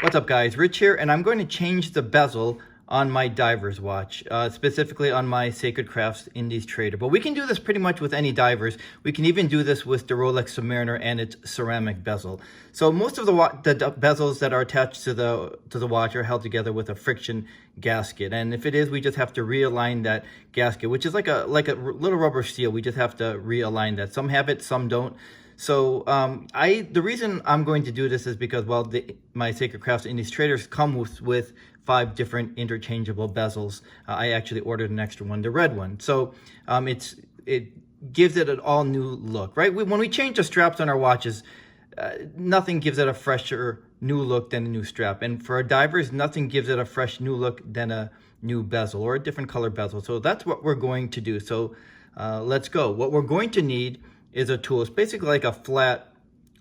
What's up guys, Rich here, and I'm going to change the bezel on my diver's watch, specifically on my Sacred Crafts Indies Trader. But we can do this pretty much with any divers. We can even do this with the Rolex Submariner and its ceramic bezel. So most of the bezels that are attached to the watch are held together with a friction gasket. And if it is, we just have to realign that gasket, which is like a little rubber seal. We just have to realign that. Some have it, some don't. So the reason I'm going to do this is because, well, my Sacred Crafts Indies Traders come with 5 different interchangeable bezels. I actually ordered an extra one, the red one. So it gives it an all new look, right? When we change the straps on our watches, nothing gives it a fresher new look than a new strap. And for our divers, nothing gives it a fresh new look than a new bezel or a different color bezel. So that's what we're going to do. So let's go. What we're going to need is a tool. It's basically like a flat,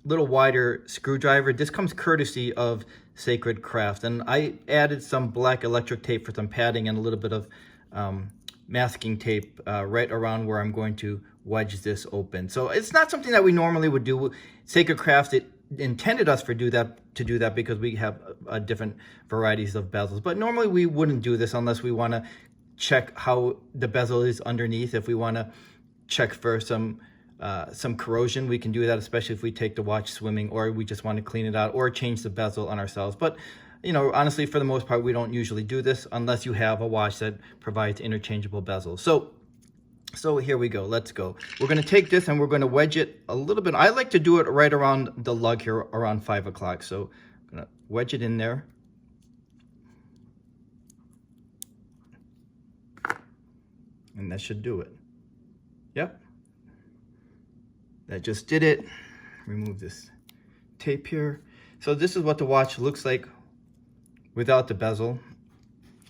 little wider screwdriver. This comes courtesy of Sacred Crafts, and I added some black electric tape for some padding and a little bit of masking tape right around where I'm going to wedge this open. So it's not something that we normally would do. Sacred Crafts, it intended us to do that because we have different varieties of bezels, but normally we wouldn't do this unless we want to check how the bezel is underneath. If we want to check for some corrosion, we can do that, especially if we take the watch swimming or we just want to clean it out or change the bezel on ourselves. But, you know, honestly, for the most part, we don't usually do this unless you have a watch that provides interchangeable bezels. So here we go. Let's go. We're going to take this and we're going to wedge it a little bit. I like to do it right around the lug here, around 5 o'clock. So I'm going to wedge it in there. And that should do it. Yep. That just did it. Remove this tape here. So this is what the watch looks like without the bezel.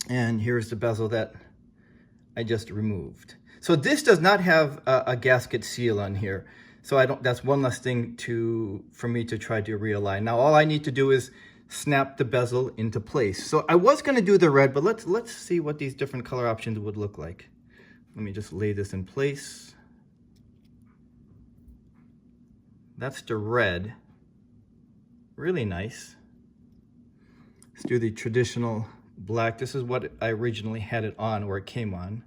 And here's the bezel that I just removed. So this does not have a gasket seal on here. So that's one less thing for me to try to realign. Now all I need to do is snap the bezel into place. So I was gonna do the red, but let's see what these different color options would look like. Let me just lay this in place. That's the red. Really nice. Let's do the traditional black. This is what I originally had it on, or it came on.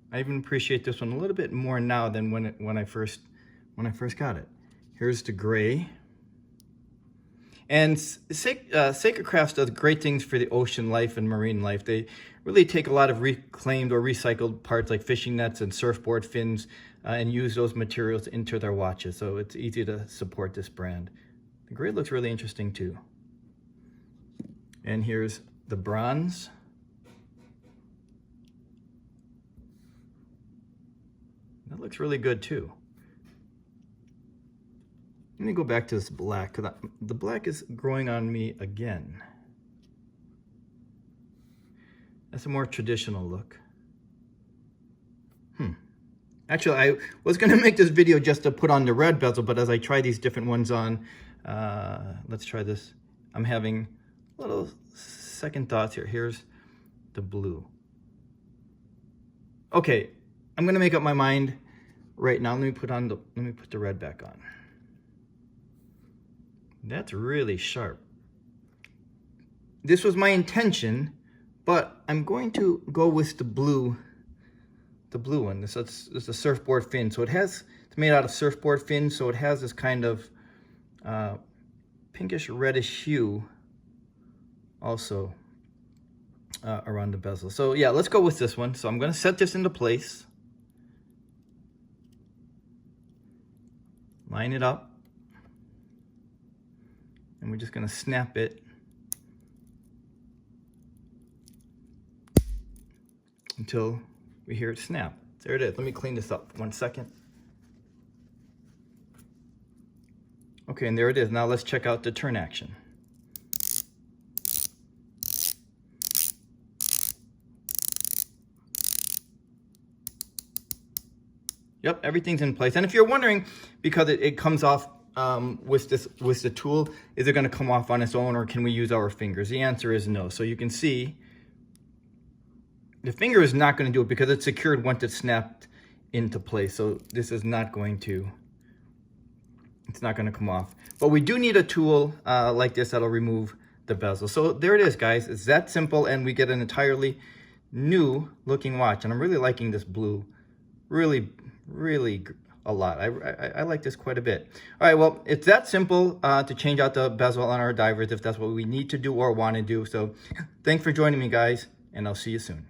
I even appreciate this one a little bit more now than when I first got it. Here's the gray. And Sacred Crafts does great things for the ocean life and marine life. They really take a lot of reclaimed or recycled parts like fishing nets and surfboard fins and use those materials into their watches. So it's easy to support this brand. The gray looks really interesting too. And here's the bronze. That looks really good too. Let me go back to this black, because the black is growing on me again. That's a more traditional look. Actually, I was going to make this video just to put on the red bezel, but as I try these different ones on, let's try this. I'm having little second thoughts here. Here's the blue. Okay, I'm going to make up my mind right now. Let me put the red back on. That's really sharp. This was my intention, but I'm going to go with the blue one. This is a surfboard fin. So it's made out of surfboard fins, so it has this kind of pinkish reddish hue also around the bezel. So yeah, let's go with this one. So I'm going to set this into place. Line it up. And we're just going to snap it until we hear it snap. There it is. Let me clean this up 1 second. Okay, and there it is. Now let's check out the turn action. Yep, everything's in place. And if you're wondering, because it comes off with the tool, is it going to come off on its own, or can we use our fingers? The answer is no. So you can see the finger is not going to do it because it's secured once it's snapped into place. So this is not going to it's not going to come off. But we do need a tool like this that'll remove the bezel. So there it is, guys. It's that simple, and we get an entirely new looking watch. And I'm really liking this blue. Really a lot. I like this quite a bit. All right, well, it's that simple to change out the bezel on our divers if that's what we need to do or want to do. So thanks for joining me, guys, and I'll see you soon.